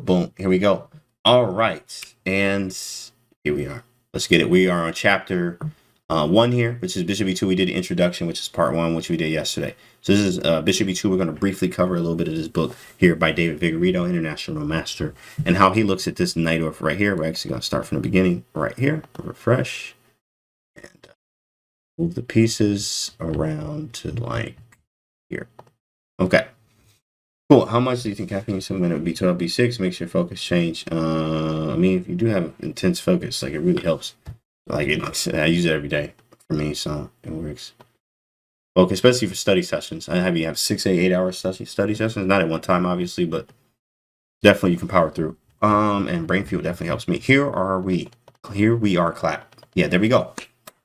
Boom. Here we go. All right. And here we are. Let's get it. We are on chapter 1 here, which is Bishop E2. We did the introduction, which is part 1, which we did yesterday. So this is Bishop E2. We're going to briefly cover a little bit of this book here by David Vigorito, International Master, and how he looks at this Najdorf right here. We're actually going to start from the beginning right here. Refresh. And move the pieces around to like here. Okay. Cool. How much do you think caffeine supplement would B12, B6 makes your focus change? I mean, if you do have intense focus, like it really helps. Like I use it every day for me, so it works. Okay, especially for study sessions. I have you have 6 to 8 hour study sessions, not at one time, obviously, but definitely you can power through. And brain fuel definitely helps me. Here are we. Here we are. Clap. Yeah, there we go.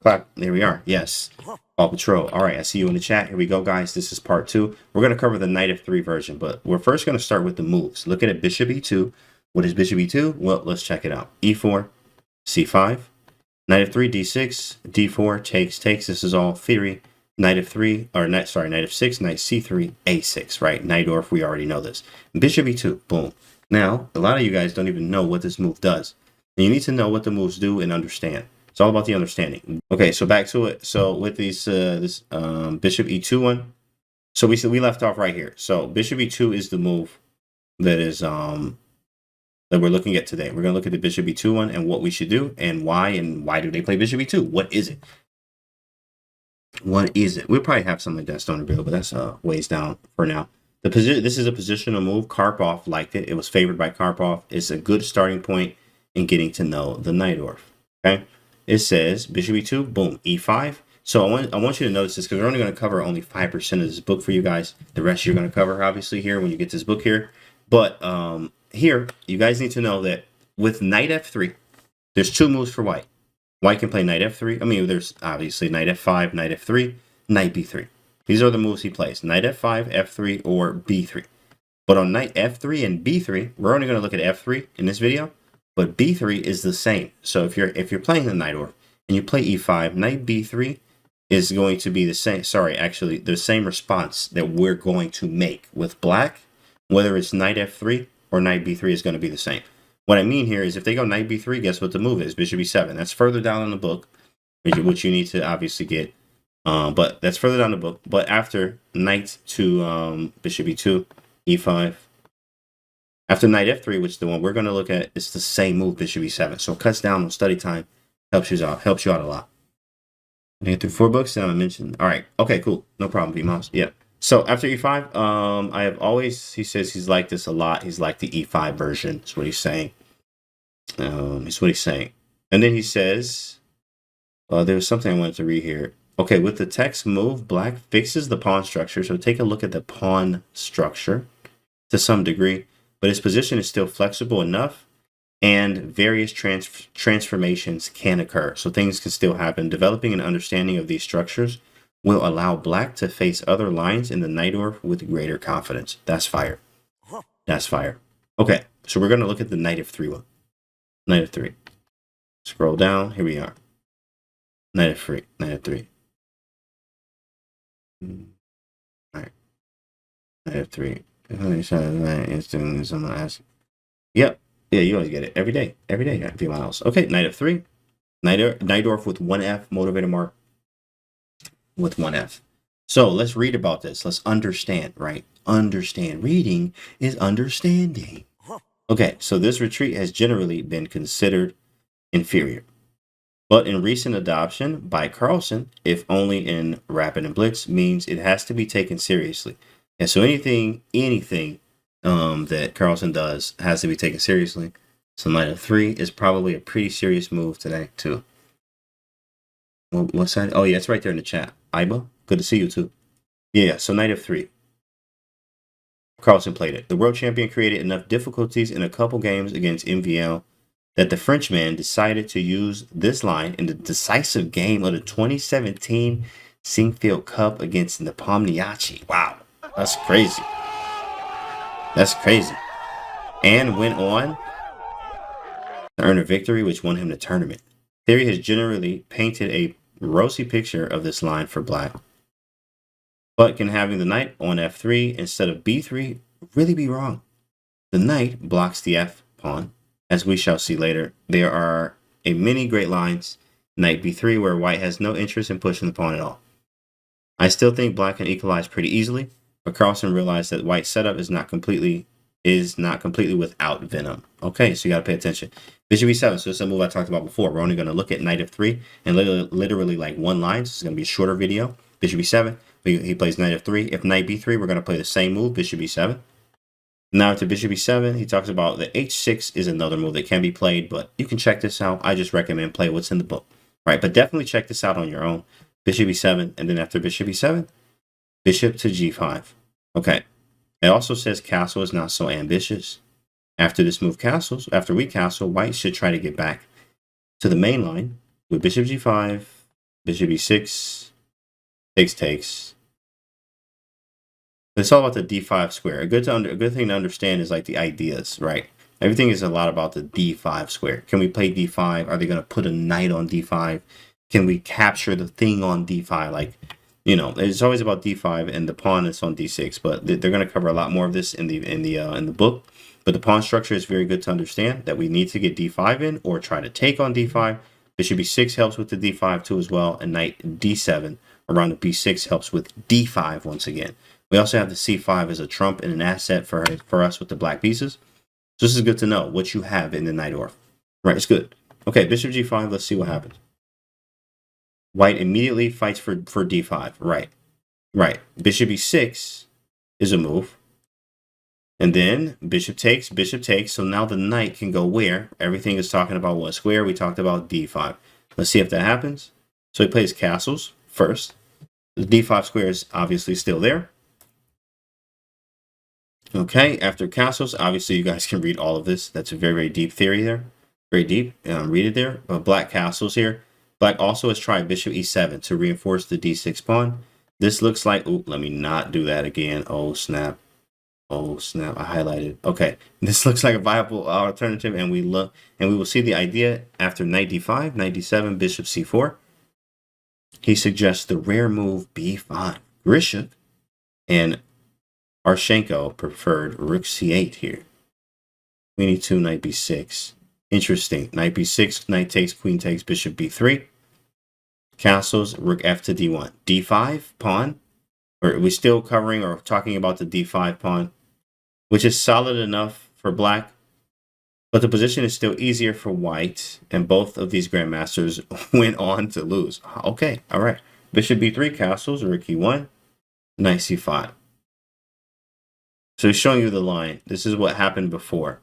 Clap. There we are. Yes. All Patrol. All right, I see you in the chat. Here we go, guys. This is part 2. We're going to cover the Knight F3 version, but we're first going to start with the moves. Looking at Bishop E2. What is Bishop E2? Well, let's check it out. E4, C5, Knight F3, D6, D4, takes. This is all theory. Knight F3, or Knight F6, Knight C3, A6, right? Najdorf, we already know this. Bishop E2, boom. Now, a lot of you guys don't even know what this move does. And you need to know what the moves do and understand. It's all about the understanding. Okay, so back to it. So with these this Bishop E2 one, so we left off right here. So Bishop E2 is the move that is that we're looking at today. We're gonna look at the Bishop E2 one and what we should do and why do they play Bishop E2? What is it? What is it? We'll probably have something like that stone reveal, but that's ways down for now. This is a positional move. Karpov liked it. It was favored by Karpov. It's a good starting point in getting to know the Najdorf. Okay. It says Bishop E2, boom, E5. So I want you to notice this because we're only going to cover only 5% of this book for you guys. The rest you're going to cover obviously here when you get this book here. But here you guys need to know that with Knight F3, there's 2 moves for White. White can play Knight F3. I mean, there's obviously Knight F5, Knight F3, Knight B3. These are the moves he plays: Knight F5, F3, or B3. But on Knight F3 and B3, we're only going to look at F3 in this video. But B3 is the same. So if you're playing the Najdorf and you play E5, Knight B3 is going to be the same. Sorry, actually, the same response that we're going to make with Black, whether it's Knight F3 or Knight B3 is going to be the same. What I mean here is if they go Knight B3, guess what the move is? Bishop E7. That's further down in the book, which you need to obviously get. But that's further down the book. But after Knight to Bishop E2, E5. After Knight F3, which is the one we're going to look at, it's the same move, Bishop E7. So it cuts down on study time, helps you out a lot. I get through 4 books, and I'm mentioned. All right, okay, cool, no problem, V-Mouse. Yeah. So after E5, I have always, he says he's liked this a lot. He's liked the E5 version. That's what he's saying. That's what he's saying. And then he says, there was something I wanted to read here. Okay, with the text move, Black fixes the pawn structure. So take a look at the pawn structure to some degree. But his position is still flexible enough, and various transformations can occur. So things can still happen. Developing an understanding of these structures will allow Black to face other lines in the Najdorf with greater confidence. That's fire. That's fire. Okay, so we're going to look at the Knight F3 one. Knight F3. Scroll down. Here we are. Knight F3. Knight F3. All right. Knight F3. Yep. Yeah, you always get it. Every day. Every day. Be miles. Okay, Knight F3. Najdorf with 1F. Motivator mark with 1F. So let's read about this. Let's understand, right? Understand. Reading is understanding. Okay, so this retreat has generally been considered inferior. But in recent adoption by Carlsen, if only in Rapid and Blitz, means it has to be taken seriously. And so anything that Carlsen does has to be taken seriously. So Knight F3 is probably a pretty serious move today, too. What's that? Oh, yeah, it's right there in the chat. Iba, good to see you, too. Yeah, so Knight F3. Carlsen played it. The world champion created enough difficulties in a couple games against MVL that the Frenchman decided to use this line in the decisive game of the 2017 Sinquefield Cup against Nepomniachtchi. Wow. That's crazy. That's crazy. And went on to earn a victory, which won him the tournament. Theory has generally painted a rosy picture of this line for Black. But can having the knight on F3 instead of B3 really be wrong? The knight blocks the f pawn. As we shall see later, there are a many great lines, knight b3, where white has no interest in pushing the pawn at all. I still think black can equalize pretty easily, but Carlsen realized that white's setup is not completely without venom. Okay, so you got to pay attention. Bishop e7, so this is a move I talked about before. We're only going to look at knight f3 and literally like one line. So this is going to be a shorter video. Bishop e7, he plays knight f3. If knight b3, we're going to play the same move, bishop e7. Now to bishop e7, he talks about the h6 is another move that can be played, but you can check this out. I just recommend play what's in the book, right? But definitely check this out on your own. Bishop e7, and then after bishop e7, bishop to g5. Okay. It also says castle is not so ambitious. After this move castles, after we castle, white should try to get back to the main line with bishop g5, bishop e6, takes. It's all about the d5 square. A good thing to understand is like the ideas, right? Everything is a lot about the d5 square. Can we play d5? Are they going to put a knight on d5? Can we capture the thing on d5? Like, you know, it's always about d5 and the pawn is on d6. But they're going to cover a lot more of this in the book. But the pawn structure is very good to understand that we need to get d5 in or try to take on d5. Bishop e6 helps with the d5 too as well, and knight d7 around the b6 helps with d5 once again. We also have the c5 as a trump and an asset for us with the black pieces. So this is good to know what you have in the Najdorf. Right, it's good. Okay, bishop g5, let's see what happens. White immediately fights for d5. Right. Bishop e6 is a move. And then bishop takes. So now the knight can go where? Everything is talking about what square? We talked about d5. Let's see if that happens. So he plays castles first. The d5 square is obviously still there. Okay, after castles, obviously you guys can read all of this. That's a very, very deep theory there. Very deep. Read it there. But black castles here. Black also has tried bishop e7 to reinforce the d6 pawn. This looks like, ooh, let me not do that again. Oh, snap. I highlighted. Okay, this looks like a viable alternative, and we will see the idea after knight d5, knight d7, bishop c4. He suggests the rare move b5. Grishuk and Arshenko preferred rook c8 here. Queen e2, knight b6. Interesting. Knight b6, knight takes, queen takes, bishop b3. Castles, rook f to d1. d5 pawn. Or we're still covering or talking about the d5 pawn, which is solid enough for black, but the position is still easier for white, and both of these grandmasters went on to lose. Okay, all right. Bishop b3 castles, rook e1, knight c5. So he's showing you the line. This is what happened before.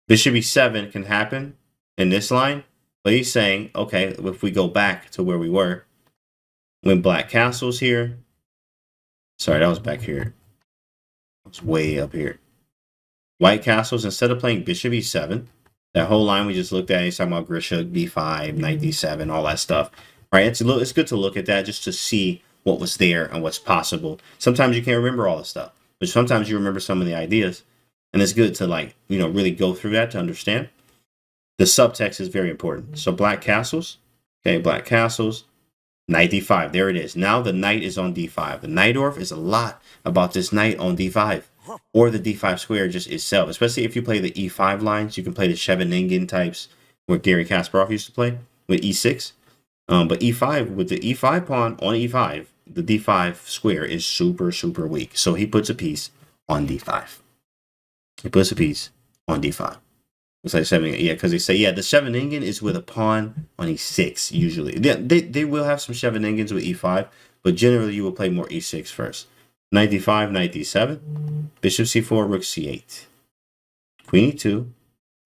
Bishop e7 can happen in this line, but he's saying, okay, if we go back to where we were, when black castles here, sorry, that was back here. It's way up here. White castles, instead of playing bishop e7, that whole line we just looked at, he's talking about Grishuk, b5, knight d7, all that stuff. Right? It's good to look at that just to see what was there and what's possible. Sometimes you can't remember all the stuff, but sometimes you remember some of the ideas. And it's good to, like, you know, really go through that to understand. The subtext is very important. So black castles, okay, black castles, knight d5, there it is. Now the knight is on d5. The Najdorf is a lot about this knight on d5, or the d5 square just itself. Especially if you play the e5 lines, you can play the Scheveningen types, where Gary Kasparov used to play with e6. But e5, with the e5 pawn on e5, the d5 square is super, super weak. So he puts a piece on d5. He puts a piece on d5. It's like Scheveningen, yeah, because they say, yeah, the Scheveningen is with a pawn on e6 usually. They will have some Scheveningens with e5, but generally you will play more e6 first. Knight d5, knight d7, bishop c4, rook c8, queen e2.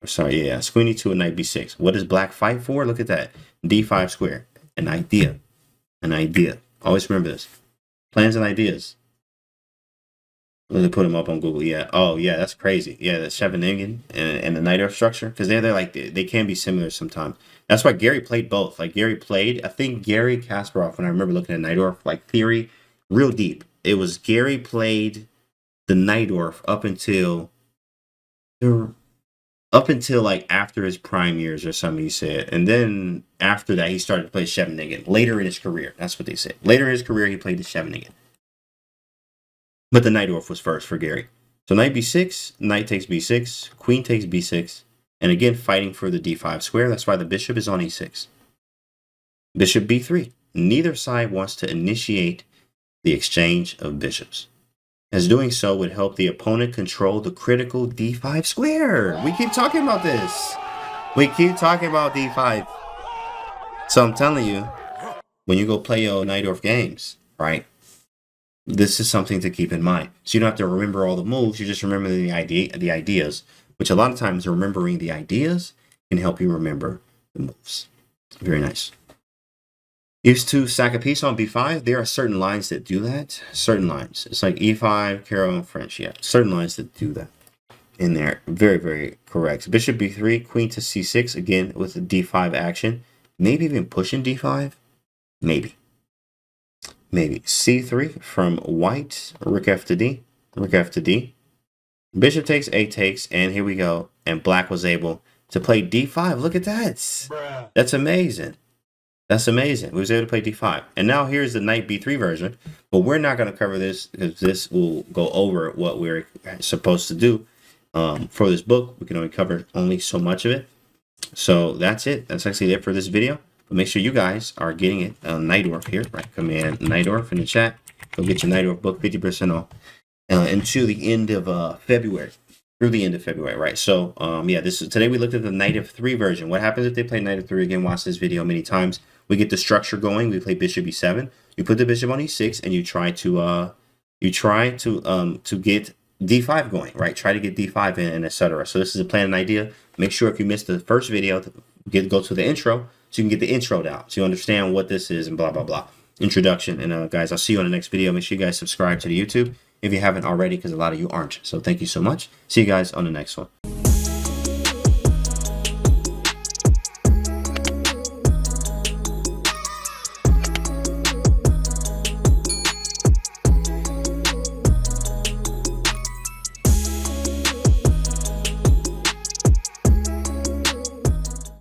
Sorry, yeah, it's queen e2 and knight b6. What does black fight for? Look at that, d5 square. An idea. Always remember this. Plans and ideas. Let me put them up on Google. Yeah. Oh, yeah. That's crazy. Yeah, the Scheveningen and the Najdorf structure, because they're like they can be similar sometimes. That's why Gary played both. Like Gary played. I think Gary Kasparov. When I remember looking at Najdorf, like theory, real deep. It was Gary played the Najdorf up until like after his prime years or something. He said, and then after that he started to play Scheveningen later in his career. That's what they said. Later in his career, he played the Scheveningen. But the Najdorf was first for Gary. So knight b6, knight takes b6, queen takes b6, and again fighting for the d5 square. That's why the bishop is on e6. Bishop b3. Neither side wants to initiate the exchange of bishops, as doing so would help the opponent control the critical d5 square. We keep talking about this. We keep talking about d5. So I'm telling you, when you go play your Najdorf games, right, this is something to keep in mind. So you don't have to remember all the moves. You just remember the ideas, which a lot of times remembering the ideas can help you remember the moves. Very nice. Used to sack a piece on b5. There are certain lines that do that. Certain lines. It's like e5, Carol, and French. Yeah, certain lines that do that in there. Very, very correct. Bishop b3, queen to c6, again with the d5 action. Maybe even pushing d5. Maybe. C3 from white, rook f to d, rook f to d. Bishop takes, a takes, and here we go. And black was able to play d5. Look at that. Bruh. That's amazing. That's amazing. We was able to play d5. And now here's the knight b3 version. But we're not going to cover this because this will go over what we're supposed to do for this book. We can only cover so much of it. So that's it. That's actually it for this video. But make sure you guys are getting it on Najdorf here, right? Command Najdorf in the chat. Go get your Najdorf book 50% off until the end of February. Through the end of February, right? So, yeah, today we looked at the knight f3 version. What happens if they play knight f3 again? Watch this video many times. We get the structure going. We play bishop e7. You put the bishop on e6, and you try to get d5 going, right? Try to get d5 in, and etc. So this is a plan and idea. Make sure if you missed the first video, go to the intro so you can get the intro down, so you understand what this is and blah blah blah. Introduction. And guys, I'll see you on the next video. Make sure you guys subscribe to the YouTube if you haven't already, because a lot of you aren't. So thank you so much. See you guys on the next one.